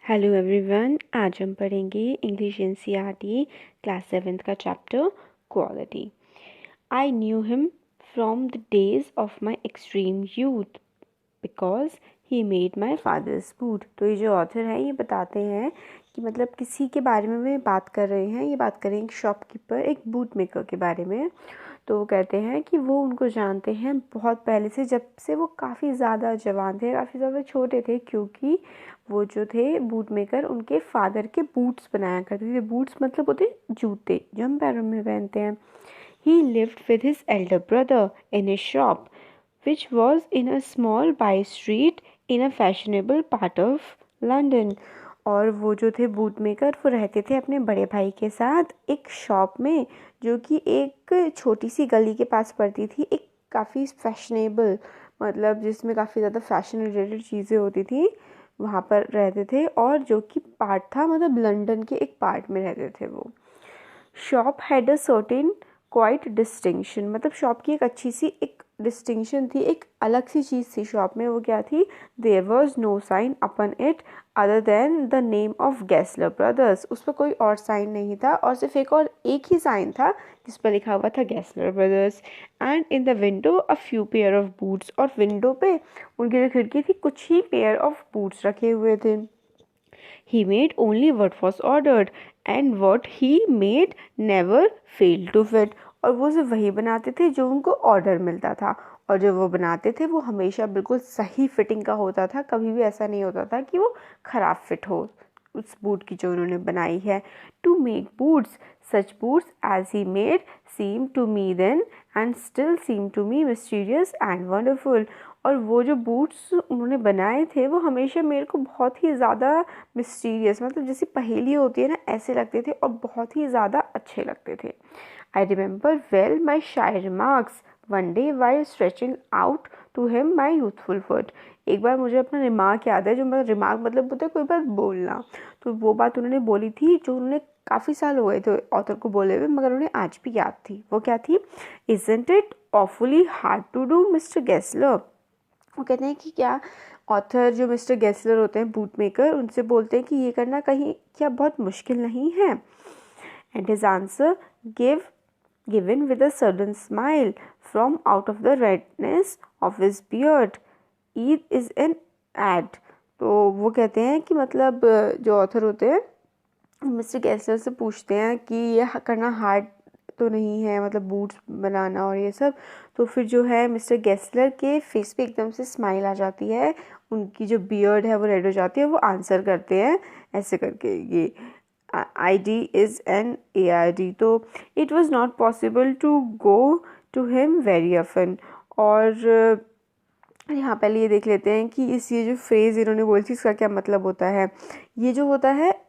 Hello everyone, आज हम पढ़ेंगे इंग्लिश एनसीईआरटी क्लास 7th का chapter quality. I knew him from the days of my extreme youth because he made my father's boot. तो ये जो author है ये बताते हैं कि मतलब किसी के बारे में वे बात कर रहे हैं। ये बात करें एक शॉपकीपर, एक बूट मेकर के बारे में। तो वो कहते हैं कि वो उनको जानते हैं बहुत पहले से, जब से वो काफ़ी ज़्यादा जवान थे, काफ़ी ज़्यादा छोटे थे, क्योंकि वो जो थे बूट मेकर उनके फादर के बूट्स बनाया करते थे। बूट्स मतलब होते जूते जो हम पैरों में पहनते हैं। ही lived with his elder brother in his shop which was in a small by street in a fashionable part of London। और वो जो थे बूट मेकर वो रहते थे अपने बड़े भाई के साथ एक शॉप में, जो कि एक छोटी सी गली के पास पड़ती थी, एक काफ़ी फैशनेबल, मतलब जिसमें काफ़ी ज़्यादा फैशन रिलेटेड चीज़ें होती थी, वहाँ पर रहते थे। और जो कि पार्ट था, मतलब लंदन के एक पार्ट में रहते थे वो। Shop had a certain quite distinction, मतलब शॉप की एक अच्छी सी एक डिस्टिंक्शन थी, एक अलग सी चीज़ थी शॉप में। वो क्या थी? There was no sign upon it other than the name of Gessler brothers. उस पर कोई और साइन नहीं था और सिर्फ एक ही साइन था जिस पर लिखा हुआ था Gessler brothers. And in the window a few pair of boots, और विंडो पे उनकी जो खिड़की थी कुछ ही पेयर ऑफ बूट्स रखे हुए थे। He made only what was ordered and what he made never failed to fit। और वो सिर्फ वही बनाते थे जो उनको ऑर्डर मिलता था, और जो वो बनाते थे वो हमेशा बिल्कुल सही फिटिंग का होता था। कभी भी ऐसा नहीं होता था कि वो ख़राब फिट हो उस बूट की जो उन्होंने बनाई है। To make boots such boots as he made seem to me then and still seem to me mysterious and wonderful. और वो जो बूट्स उन्होंने बनाए थे वो हमेशा मेरे को बहुत ही ज़्यादा मिस्टीरियस, मतलब जैसी पहेली होती है ना, ऐसे लगते थे और बहुत ही ज़्यादा अच्छे लगते थे। I remember well my shy remarks one day while stretching out to him my youthful foot. एक बार मुझे अपना रिमार्क याद है, जो मतलब रिमार्क मतलब होता है कोई बात बोलना। तो वो बात उन्होंने बोली थी जो उन्होंने काफ़ी साल हो गए थे ऑथर को बोले हुए, मगर उन्हें आज भी याद थी। वो क्या थी? Isn't it awfully hard to do mister Gessler. वो कहते हैं कि क्या ऑथर जो मिस्टर गेस्लर होते हैं बूट मेकर, उनसे बोलते हैं कि ये करना कहीं क्या बहुत मुश्किल नहीं है। And his answer given with a sudden smile from out of the redness of his beard, it is an art. तो वो कहते हैं कि मतलब जो ऑथर होते हैं मिस्टर गेस्लर से पूछते हैं कि ये करना हार्ड तो नहीं है, मतलब बूट्स बनाना और ये सब। तो फिर जो है मिस्टर गेस्लर के फेस पे एकदम से स्माइल आ जाती है, उनकी जो बियर्ड है वो रेड हो जाती है। वो आंसर करते हैं ऐसे करके, ये ID इज़ एन ARD। तो it was not possible to go to him very often. और यहाँ पहले ये देख लेते हैं कि ये जो फ्रेज़ इन्होंने बोली थी इसका क्या मतलब होता है। ये जो होता है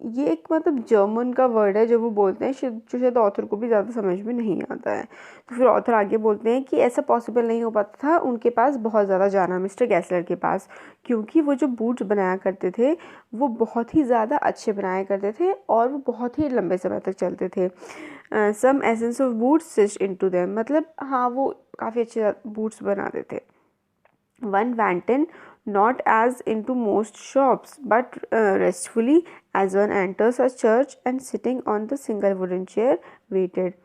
ये एक मतलब जर्मन का वर्ड है जो वो बोलते हैं, जो शायद ऑथर को भी ज़्यादा समझ में नहीं आता है। तो फिर ऑथर आगे बोलते हैं कि ऐसा पॉसिबल नहीं हो पाता था उनके पास बहुत ज़्यादा जाना, मिस्टर गेस्लर के पास, क्योंकि वो जो बूट्स बनाया करते थे वो बहुत ही ज़्यादा अच्छे बनाया करते थे और वो बहुत ही लंबे समय तक चलते थे। Some essence of boots stitched into them, मतलब हाँ वो काफ़ी अच्छे बूट्स बनाते थे। One went in not as into most shops, but restfully as one enters a church and sitting on the single wooden chair waited।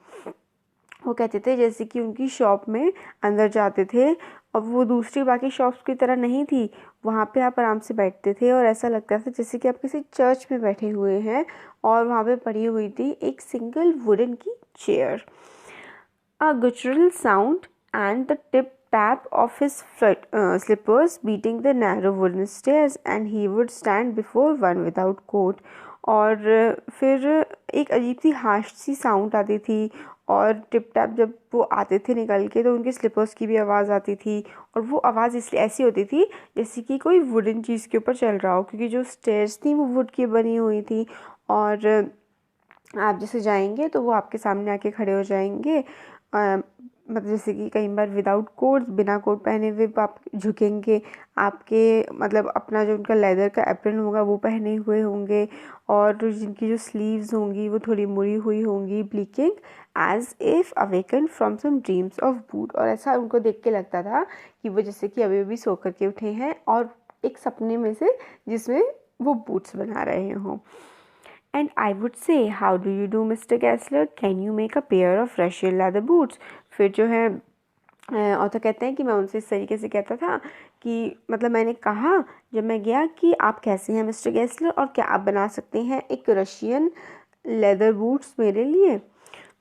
वो कहते थे जैसे कि उनकी शॉप में अंदर जाते थे और वो दूसरी बाकी शॉप्स की तरह नहीं थी, वहाँ पे आप आराम से बैठते थे और ऐसा लगता था जैसे कि आप किसी चर्च में बैठे हुए हैं और वहाँ पे पड़ी हुई थी एक सिंगल वुडन की chair. A guttural sound and the tip-tap of his slippers beating the narrow wooden stairs, and he would stand before one without coat। और फिर एक अजीब सी हार्श सी साउंड आती थी और टिप टैप जब वो आते थे निकल के तो उनके स्लिपर्स की भी आवाज़ आती थी। और वो आवाज़ इसलिए ऐसी होती थी जैसे कि कोई वुडन चीज़ के ऊपर चल रहा हो, क्योंकि जो स्टेयर्स थी वो वुड की बनी हुई थी और आप जैसे जाएंगे तो वो आपके सामने आके खड़े हो जाएंगे। मतलब जैसे कि कई बार विदाउट कोट, बिना कोट पहने हुए आप झुकेंगे, आपके मतलब अपना जो उनका लेदर का एप्रन होगा वो पहने हुए होंगे और जिनकी जो स्लीव्स होंगी वो थोड़ी मुड़ी हुई होंगी, blinking as if awaken from some dreams of boot. और ऐसा उनको देख के लगता था कि वो जैसे कि अभी अभी सो करके उठे हैं और एक सपने में से जिसमें वो बूट्स बना रहे हों। And I would say, how do you do, Mr. Kessler? Can you make a pair of Russian leather boots? फिर जो है ऑथर कहते हैं कि मैं उनसे इस तरीके से कहता था कि मतलब मैंने कहा जब मैं गया कि आप कैसे हैं मिस्टर गेस्लर, और क्या आप बना सकते हैं एक रशियन लेदर बूट्स मेरे लिए।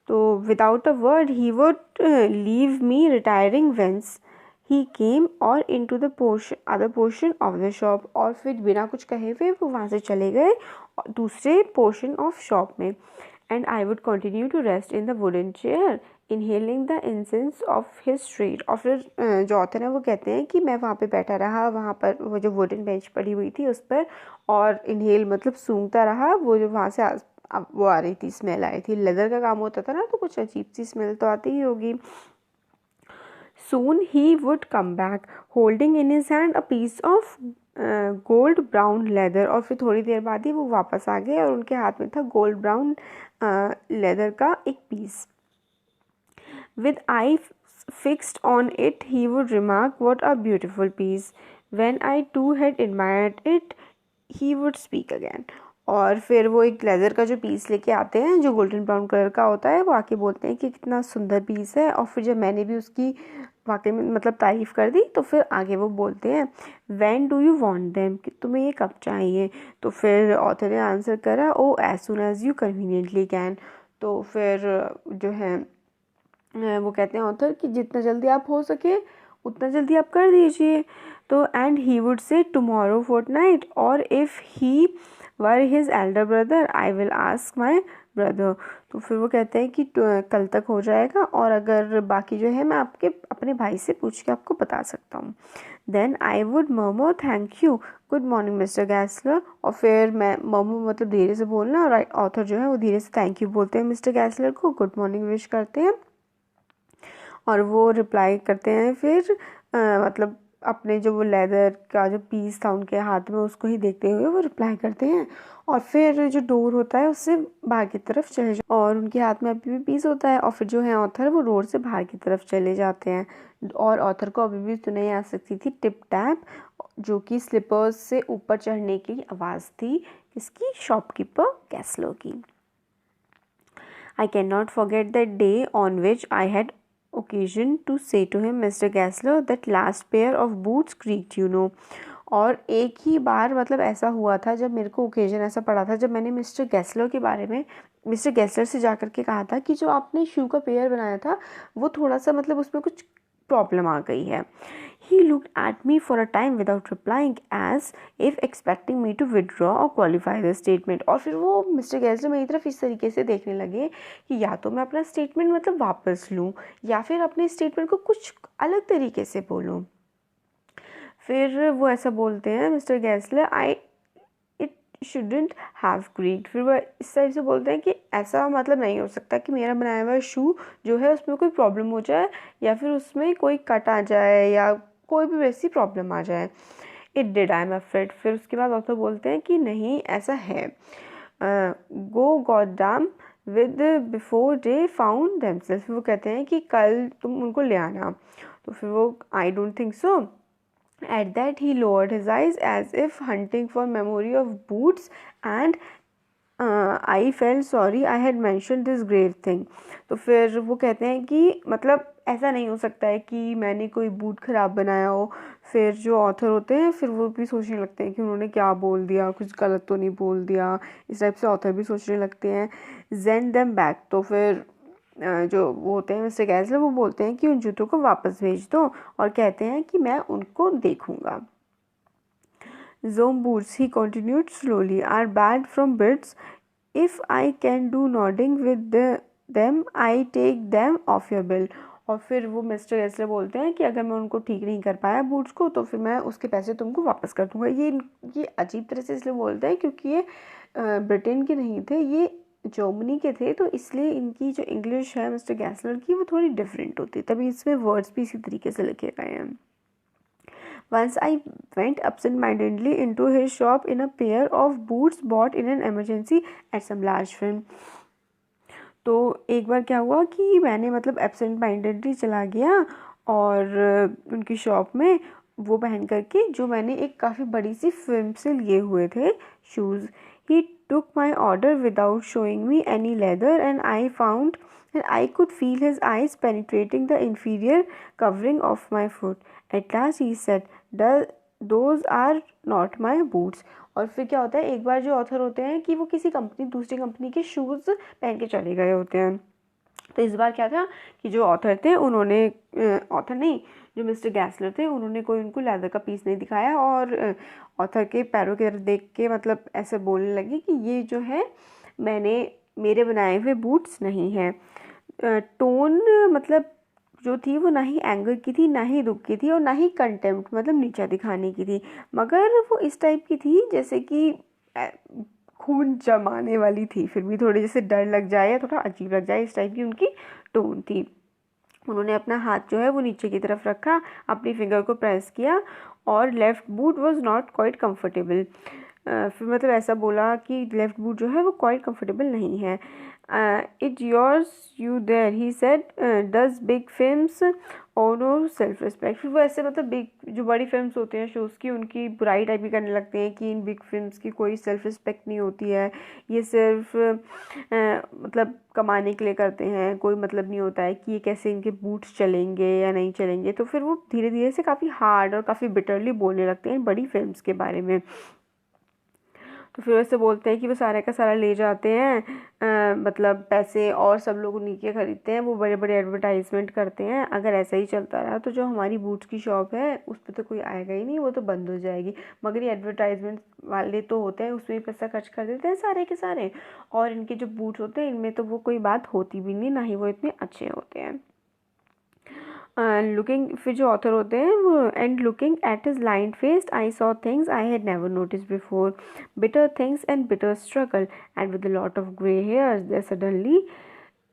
तो without a word he would leave me retiring whence he came और into the other portion of the shop, और फिर बिना कुछ कहे हुए वो वहाँ से चले गए दूसरे पोर्शन ऑफ शॉप में। And I would continue to rest in the wooden chair inhaling the incense of his street. और फिर जो ऑथर है वो कहते हैं कि मैं वहाँ पे बैठा रहा, वहाँ पर वो जो वुडन बेंच पड़ी हुई थी उस पर, और इनहेल मतलब सूंघता रहा वो जो वहाँ से वो आ रही थी, स्मेल आ रही थी। लेदर का काम होता था ना, तो कुछ अजीब सी स्मेल तो आती ही होगी। Soon he would come back holding in his hand a piece of gold brown leather। और फिर थोड़ी देर बाद ही वो वापस आ गए और उनके हाथ में था गोल्ड ब्राउन लेदर का एक piece. With eyes fixed on it, he would remark, "What a beautiful piece." When I too had admired it, he would speak again। और फिर वो एक लेदर का जो पीस लेके आते हैं जो गोल्डन ब्राउन कलर का होता है, वो आके बोलते हैं कि कितना सुंदर पीस है। और फिर जब मैंने भी उसकी वाकई में मतलब तारीफ़ कर दी, तो फिर आगे वो बोलते हैं, "When do you want them?" कि तुम्हें ये कब चाहिए। तो फिर ऑथर ने आंसर करा, "Oh, as soon as you conveniently can." तो फिर जो है वो कहते हैं ऑथर कि जितना जल्दी आप हो सके उतना जल्दी आप कर दीजिए। तो and he would say tomorrow fortnight, और if he were his elder brother I will ask my brother. तो फिर वो कहते हैं कि कल तक हो जाएगा, और अगर बाकी जो है मैं आपके अपने भाई से पूछ के आपको बता सकता हूँ। Then I would murmur, "thank you, good morning mister Gessler." और फिर मैं मर्मर मतलब धीरे से बोलना, और ऑथर जो है वो धीरे से थैंक यू बोलते हैं मिस्टर गैसलर को, गुड मॉर्निंग विश करते हैं, और वो रिप्लाई करते हैं फिर मतलब अपने जो वो लेदर का जो पीस था उनके हाथ में उसको ही देखते हुए वो रिप्लाई करते हैं। और फिर जो डोर होता है उससे बाहर की तरफ चले जाते, और उनके हाथ में अभी भी पीस होता है, और फिर जो है ऑथर वो डोर से बाहर की तरफ चले जाते हैं। और ऑथर को अभी भी सुनाई आ सकती थी टिप टैप, जो कि स्लीपर्स से ऊपर चढ़ने की आवाज़ थी, इसकी शॉपकीपर कैसलो की। I cannot forget that day on which I had occasion to say to him, "Mr. Gessler, that last pair of boots creaked, you know." और एक ही बार मतलब ऐसा हुआ था जब मेरे को ओकेजन ऐसा पड़ा था जब मैंने मिस्टर गैसलर के बारे में मिस्टर गैसलर से जा कर के कहा था कि जो आपने शू का पेयर बनाया था वो थोड़ा सा मतलब उसमें कुछ प्रॉब्लम आ गई है। He looked at me for a time without replying, as if expecting me to withdraw or qualify the statement। और फिर वो मिस्टर गैसलर मेरी तरफ इस तरीके से देखने लगे कि या तो मैं अपना स्टेटमेंट मतलब वापस लूँ या फिर अपने स्टेटमेंट को कुछ अलग तरीके से बोलूँ। फिर वो ऐसा बोलते हैं मिस्टर गैसलर, इट शुडेंट हैव क्रीक्ड। फिर वो इस टाइप से बोलते हैं कि ऐसा मतलब नहीं हो सकता कि मेरा बनाया हुआ शू जो है उसमें कोई प्रॉब्लम हो जाए या फिर उसमें कोई कट आ जाए या कोई भी वैसी प्रॉब्लम आ जाए। It did, I am afraid. फिर उसके बाद ऑथर बोलते हैं कि नहीं ऐसा है। Go god damn with before they found themselves. वो कहते हैं कि कल तुम उनको ले आना। तो फिर वो I don't think so. At that he lowered his eyes as if hunting for memory of boots, and I felt sorry I had mentioned this grave thing। तो फिर वो कहते हैं कि मतलब ऐसा नहीं हो सकता है कि मैंने कोई बूट ख़राब बनाया हो। फिर जो ऑथर होते हैं फिर वो भी सोचने लगते हैं कि उन्होंने क्या बोल दिया, कुछ गलत तो नहीं बोल दिया, इस टाइप से ऑथर भी सोचने लगते हैं। Send them back। तो फिर जो वो होते हैं मिस्टर गैसलर वो बोलते हैं कि उन जूतों को वापस भेज दो, और कहते हैं कि मैं उनको देखूंगा। Zone boots, he continued slowly, are bad from bits. If I can do nodding with them, I take them off your bill। और फिर वो मिस्टर गैसलर बोलते हैं कि अगर मैं उनको ठीक नहीं कर पाया बूट्स को तो फिर मैं उसके पैसे तुमको वापस कर दूंगा। ये अजीब तरह से इसलिए बोलते हैं क्योंकि ये ब्रिटेन के नहीं थे, ये जर्मनी के थे, तो इसलिए इनकी जो इंग्लिश है मिस्टर गैसलर की वो थोड़ी डिफरेंट होती है, तभी इसमें वर्ड्स भी इसी तरीके से लिखे गए हैं। Once I went absent-mindedly into his shop in a pair of boots bought in an emergency at some large firm। तो एक बार क्या हुआ कि मैंने मतलब एब्सेंट माइंडेडली चला गया और उनकी शॉप में, वो पहन करके जो मैंने एक काफ़ी बड़ी सी फिल्म से लिए हुए थे shoes. He took my order without showing me any leather, and I could feel his eyes penetrating the inferior covering of my foot. At last he said, "Those are not my boots." और फिर क्या होता है, एक बार जो author होते हैं कि वो किसी दूसरी कंपनी के शूज़ पहन के चले गए होते हैं. तो इस बार क्या था कि जो ऑथर थे उन्होंने ऑथर नहीं, जो मिस्टर गैसलर थे उन्होंने कोई उनको लेदर का पीस नहीं दिखाया और ऑथर के पैरों की तरफ देख के मतलब ऐसे बोलने लगी कि ये जो है मेरे बनाए हुए बूट्स नहीं हैं. टोन मतलब जो थी वो ना ही एंगर की थी, ना ही दुख की थी और ना ही कंटेम्प्ट मतलब नीचा दिखाने की थी, मगर वो इस टाइप की थी जैसे कि खून जमाने वाली थी, फिर भी थोड़ी जैसे डर लग जाए या थोड़ा अजीब लग जाए, इस टाइप की उनकी टोन थी. उन्होंने अपना हाथ जो है वो नीचे की तरफ रखा, अपनी फिंगर को प्रेस किया और left boot was not quite comfortable. फिर मतलब ऐसा बोला कि लेफ़्ट बूट जो है वो क्वाइट कम्फर्टेबल नहीं है. It yours you there he said, does big films और नो सेल्फ रिस्पेक्ट. फिर वो ऐसे मतलब बिग जो बड़ी फिल्म्स होते हैं शोज़ की, उनकी बुराई टाइप भी करने लगते हैं कि इन बिग फिल्म्स की कोई सेल्फ रिस्पेक्ट नहीं होती है, ये सिर्फ मतलब कमाने के लिए करते हैं, कोई मतलब नहीं होता है कि ये कैसे इनके बूट्स चलेंगे या नहीं चलेंगे. तो फिर वो धीरे धीरे से काफ़ी हार्ड और काफ़ी बिटरली बोलने लगते हैं बड़ी फिल्म्स के बारे में. तो फिर वैसे बोलते हैं कि वो सारे का सारा ले जाते हैं, मतलब पैसे, और सब लोग उन्हीं के ख़रीदते हैं, वो बड़े बड़े एडवर्टाइजमेंट करते हैं. अगर ऐसा ही चलता रहा तो जो हमारी बूट्स की शॉप है उस पर तो कोई आएगा ही नहीं, वो तो बंद हो जाएगी. मगर ये एडवर्टाइजमेंट वाले तो होते हैं, उसमें भी पैसा खर्च कर देते हैं सारे के सारे, और इनके जो बूट्स होते हैं इनमें तो वो कोई बात होती भी नहीं, ना ही वो इतने अच्छे होते हैं. लुकिंग फिर जो ऑथर होते हैं वो and looking at his line face I saw things I had never notice before, bitter things and bitter struggle, and with a lot of grey hairs there suddenly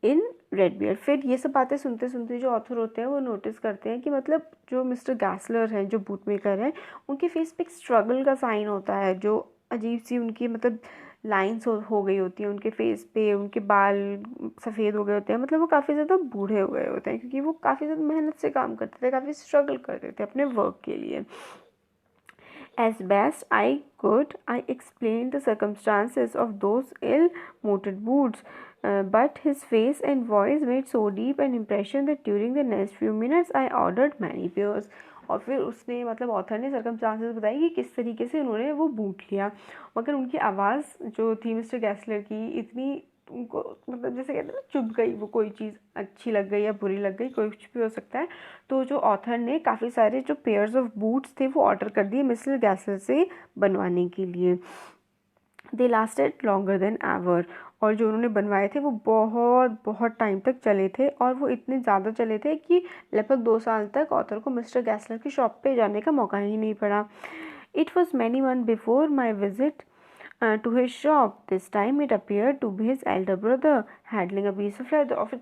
in red beard. फिर ये सब बातें सुनते सुनते जो author होते हैं वो नोटिस करते हैं कि मतलब जो मिस्टर गैसलर हैं, जो बूट मेकर हैं, उनके फेस पे एक स्ट्रगल का साइन होता है, जो अजीब सी उनकी मतलब लाइंस हो गई होती हैं उनके फेस पे, उनके बाल सफ़ेद हो गए होते हैं, मतलब वो काफ़ी ज़्यादा बूढ़े हो गए होते हैं क्योंकि वो काफ़ी ज़्यादा मेहनत से काम करते थे, काफ़ी स्ट्रगल करते थे अपने वर्क के लिए. As best I could, I explained the circumstances of those ill-moted boots, but his face and voice made so deep an impression that during the next few minutes I ordered many pairs. और फिर उसने मतलब author ने circumstances बताई कि किस तरीके से उन्होंने वो बूट लिया, मगर उनकी आवाज़ जो थी मिस्टर गैसलर की इतनी उनको मतलब जैसे कहते हैं ना चुभ गई, वो कोई चीज़ अच्छी लग गई या बुरी लग गई, कोई कुछ भी हो सकता है. तो जो ऑथर ने काफ़ी सारे जो पेयर्स ऑफ बूट्स थे वो ऑर्डर कर दिए मिस्टर गैसलर से बनवाने के लिए. दे लास्टेड लॉन्गर देन एवर. और जो उन्होंने बनवाए थे वो बहुत बहुत टाइम तक चले थे, और वो इतने ज़्यादा चले थे कि लगभग 2 साल तक ऑथर को मिस्टर गैसलर की शॉप पे जाने का मौका ही नहीं पड़ा. It was many month before my visit to his shop. This time it appeared to be his elder brother handling a piece of leather. और फिर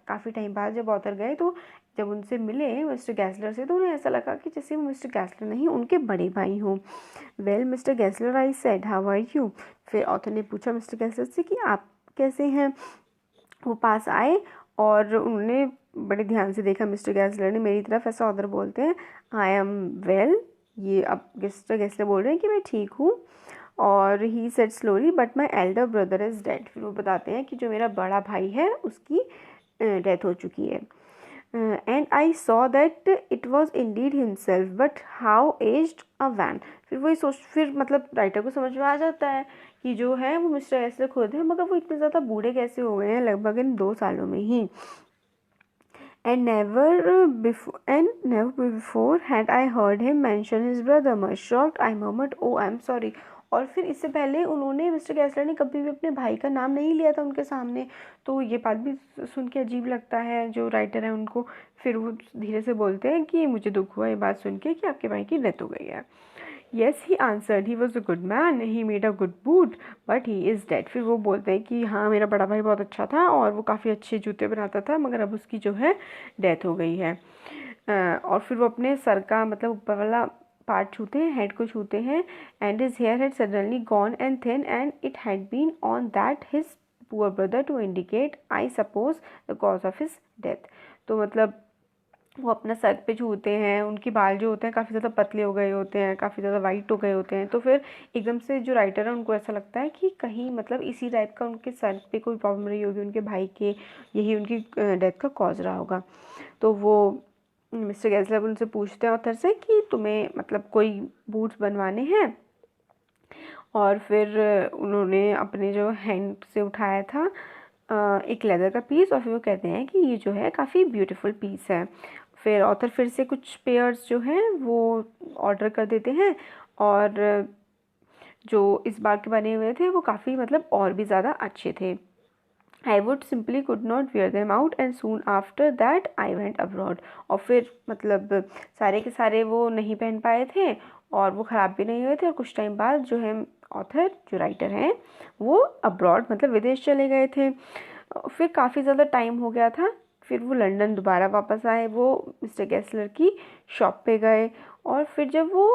काफ़ी टाइम बाद जब ऑथर गए तो जब उनसे मिले मिस्टर गैसलर से तो उन्हें ऐसा लगा कि जैसे वो मिस्टर गैसलर नहीं उनके बड़े भाई हों. Well mister Gessler I said, how are you. फिर ऑथर ने पूछा मिस्टर गैसलर से कि आप कैसे हैं. वो पास आए और उन्होंने बड़े ध्यान से देखा मिस्टर गैसलर ने मेरी तरफ. ऐसा ऑथर बोलते हैं आई एम वेल. ये अब मिस्टर गैसलर बोल रहे हैं कि मैं ठीक हूँ. और he said slowly, but my elder brother is dead. फिर वो बताते हैं कि जो मेरा बड़ा भाई है उसकी डेथ हो चुकी है. And I saw that it was indeed himself, but how aged a wan. फिर वही फिर मतलब राइटर को समझ में आ जाता है कि जो है वो मिस्टर गैसलर खुद है, मगर वो इतने ज़्यादा बूढ़े कैसे हो गए हैं लगभग इन 2 सालों में ही. And never before had I heard him mention his brother. Much shocked, I murmured, "Oh, I'm sorry." और फिर इससे पहले उन्होंने मिस्टर गैसलर ने कभी भी अपने भाई का नाम नहीं लिया था उनके सामने, तो ये बात भी सुन के अजीब लगता है जो राइटर है उनको. फिर वो धीरे से बोलते हैं कि मुझे दुख हुआ ये बात सुन के कि आपके भाई की डेथ हो गई है. Yes, he answered, he was a good man, he made a good boot, but he is dead. फिर वो बोलते हैं कि हाँ मेरा बड़ा भाई बहुत अच्छा था और वो काफ़ी अच्छे जूते बनाता था, मगर अब उसकी जो है डेथ हो गई है. और फिर वो अपने सर का मतलब ऊपर वाला पार्ट छूते हैं, हेड को छूते हैं. And his hair had suddenly gone and thin and it had been on that his poor brother to indicate I suppose the cause of his death. तो मतलब वो अपना सर पे छूते हैं, उनके बाल जो होते हैं काफ़ी ज़्यादा पतले हो गए होते हैं, काफ़ी ज़्यादा वाइट हो गए होते हैं। तो फिर एकदम से जो राइटर है उनको ऐसा लगता है कि कहीं मतलब इसी टाइप का उनके सर पे कोई प्रॉब्लम रही होगी उनके भाई के, यही उनकी डेथ का कॉज रहा होगा। तो वो मिस्टर गैसलर उनसे पूछते हैं ऑथर से कि तुम्हें मतलब कोई बूट्स बनवाने हैं। और फिर उन्होंने अपने जो हैंड से उठाया था एक लेदर का पीस, और फिर वो कहते हैं कि ये जो है काफ़ी ब्यूटीफुल पीस है। फिर ऑथर फिर से कुछ पेयर्स जो हैं वो ऑर्डर कर देते हैं, और जो इस बार के बने हुए थे वो काफ़ी मतलब और भी ज़्यादा अच्छे थे। I would simply could not wear them out and soon after that I went abroad। और फिर मतलब सारे के सारे वो नहीं पहन पाए थे और वो ख़राब भी नहीं हुए थे, और कुछ टाइम बाद जो है ऑथर जो राइटर हैं वो अब्रॉड मतलब विदेश चले गए थे। फिर काफ़ी ज़्यादा टाइम हो गया था, फिर वो लंदन दोबारा वापस आए, वो मिस्टर गेसलर की शॉप पे गए। और फिर जब वो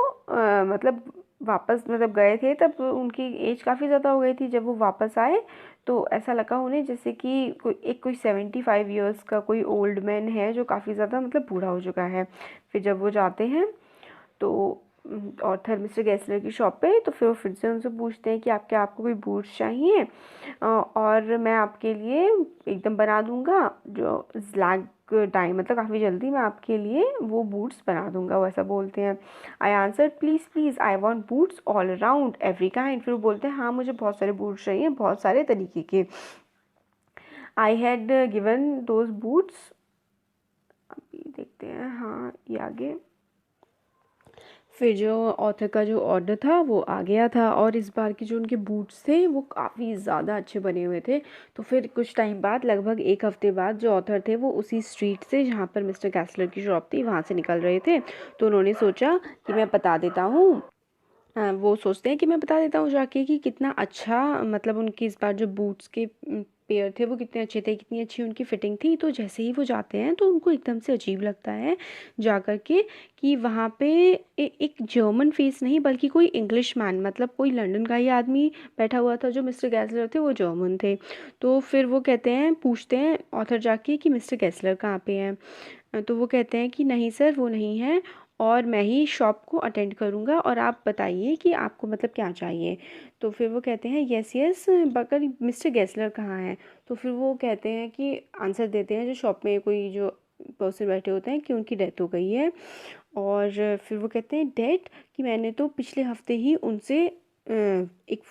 मतलब वापस मतलब गए थे तब उनकी एज काफ़ी ज़्यादा हो गई थी। जब वो वापस आए तो ऐसा लगा उन्हें जैसे कि कोई 75 ईयर्स का कोई ओल्ड मैन है जो काफ़ी ज़्यादा मतलब बूढ़ा हो चुका है। फिर जब वो जाते हैं तो ऑथर मिस्टर गेसलर की शॉप पे, तो फिर वो फिर से उनसे पूछते हैं कि आपको कोई बूट्स चाहिए, और मैं आपके लिए एकदम बना दूंगा जो ज़्लैग टाइम मतलब काफ़ी जल्दी मैं आपके लिए वो बूट्स बना दूंगा, वो ऐसा बोलते हैं। I answer please please I want boots all around every kind. फिर वो बोलते हैं हाँ मुझे बहुत सारे बूट्स चाहिए, बहुत सारे तरीके के। I had given those boots, अभी देखते हैं हाँ ये आगे। फिर जो ऑथर का जो ऑर्डर था वो आ गया था, और इस बार के जो उनके बूट्स थे वो काफ़ी ज़्यादा अच्छे बने हुए थे। तो फिर कुछ टाइम बाद लगभग एक हफ्ते बाद जो ऑथर थे वो उसी स्ट्रीट से जहाँ पर मिस्टर गैसलर की शॉप थी वहाँ से निकल रहे थे। तो उन्होंने सोचा कि मैं बता देता हूँ, वो सोचते हैं कि मैं बता देता हूँ जाके कि कितना अच्छा मतलब उनकी इस बार जो बूट्स के पेयर थे वो कितने अच्छे थे, कितनी अच्छी उनकी फिटिंग थी। तो जैसे ही वो जाते हैं तो उनको एकदम से अजीब लगता है जा कर के कि वहाँ पे एक जर्मन फेस नहीं बल्कि कोई इंग्लिश मैन मतलब कोई लंदन का ही आदमी बैठा हुआ था। जो मिस्टर गैसलर थे वो जर्मन थे। तो फिर वो कहते हैं पूछते हैं ऑथर जाके कि मिस्टर गैसलर कहाँ पे हैं। तो वो कहते हैं कि नहीं सर वो नहीं है, और मैं ही शॉप को अटेंड करूँगा, और आप बताइए कि आपको मतलब क्या चाहिए। तो फिर वो कहते हैं यस यस बकर मिस्टर गैसलर कहाँ हैं। तो फिर वो कहते हैं कि आंसर देते हैं जो शॉप में कोई जो पर्सन बैठे होते हैं कि उनकी डेथ हो गई है। और फिर वो कहते हैं डेथ कि मैंने तो पिछले हफ्ते ही उनसे एक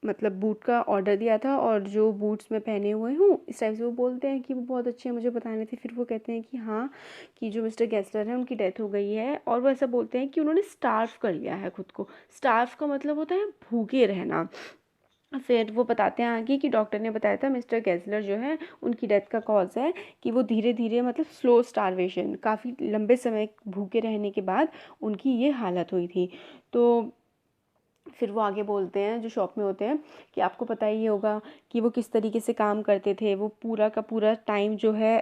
मतलब बूट का ऑर्डर दिया था, और जो बूट्स मैं पहने हुए हूँ इस टाइप से वो बोलते हैं कि वो बहुत अच्छे हैं मुझे बताने थे। फिर वो कहते हैं कि हाँ कि जो मिस्टर गेसलर है उनकी डेथ हो गई है, और वो ऐसा बोलते हैं कि उन्होंने स्टार्व कर लिया है खुद को। स्टार्व का मतलब होता है भूखे रहना। फिर वो बताते हैं आगे कि डॉक्टर ने बताया था मिस्टर गेसलर जो है उनकी डेथ का कॉज है कि वो धीरे धीरे मतलब स्लो स्टारवेशन काफ़ी लंबे समय भूखे रहने के बाद उनकी ये हालत हुई थी। तो फिर वो आगे बोलते हैं जो शॉप में होते हैं कि आपको पता ही होगा कि वो किस तरीके से काम करते थे। वो पूरा का पूरा टाइम जो है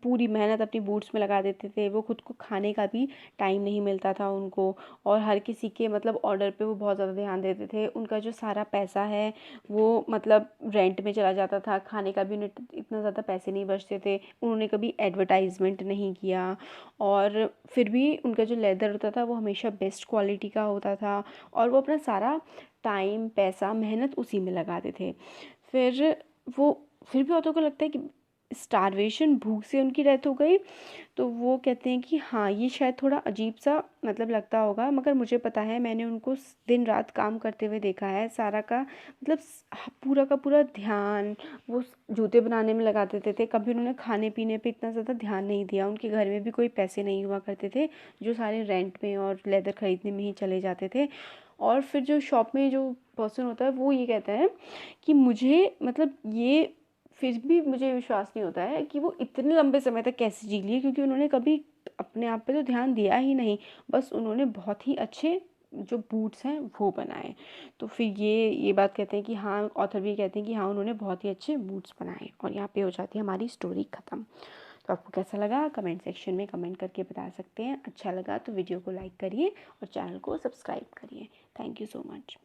पूरी मेहनत अपनी बूट्स में लगा देते थे। वो खुद को खाने का भी टाइम नहीं मिलता था उनको, और हर किसी के मतलब ऑर्डर पे वो बहुत ज़्यादा ध्यान देते थे। उनका जो सारा पैसा है वो मतलब रेंट में चला जाता था, खाने का भी उन्हें इतना ज़्यादा पैसे नहीं बचते थे। उन्होंने कभी एडवर्टाइजमेंट नहीं किया, और फिर भी उनका जो लेदर होता था वो हमेशा बेस्ट क्वालिटी का होता था, और वो अपना सारा टाइम पैसा मेहनत उसी में लगाते थे। फिर वो फिर भी औरतों को लगता है कि स्टारवेशन भूख से उनकी डेथ हो गई। तो वो कहते हैं कि हाँ ये शायद थोड़ा अजीब सा मतलब लगता होगा, मगर मुझे पता है मैंने उनको दिन रात काम करते हुए देखा है। सारा का मतलब पूरा का पूरा ध्यान वो जूते बनाने में लगा देते थे। कभी उन्होंने खाने पीने पे इतना ज़्यादा ध्यान नहीं दिया। उनके घर में भी कोई पैसे नहीं हुआ करते थे जो सारे रेंट में और लेदर ख़रीदने में ही चले जाते थे। और फिर जो शॉप में जो पर्सन होता है वो ये कहता है कि मुझे मतलब ये फिर भी मुझे विश्वास नहीं होता है कि वो इतने लंबे समय तक कैसे जी लिए, क्योंकि उन्होंने कभी अपने आप पे तो ध्यान दिया ही नहीं। बस उन्होंने बहुत ही अच्छे जो बूट्स हैं वो बनाए। तो फिर ये बात कहते हैं कि हाँ ऑथर भी कहते हैं कि हाँ उन्होंने बहुत ही अच्छे बूट्स बनाए, और यहाँ पे हो जाती है हमारी स्टोरी ख़त्म। तो आपको कैसा लगा कमेंट सेक्शन में कमेंट करके बता सकते हैं। अच्छा लगा तो वीडियो को लाइक करिए और चैनल को सब्सक्राइब करिए। Thank you so much.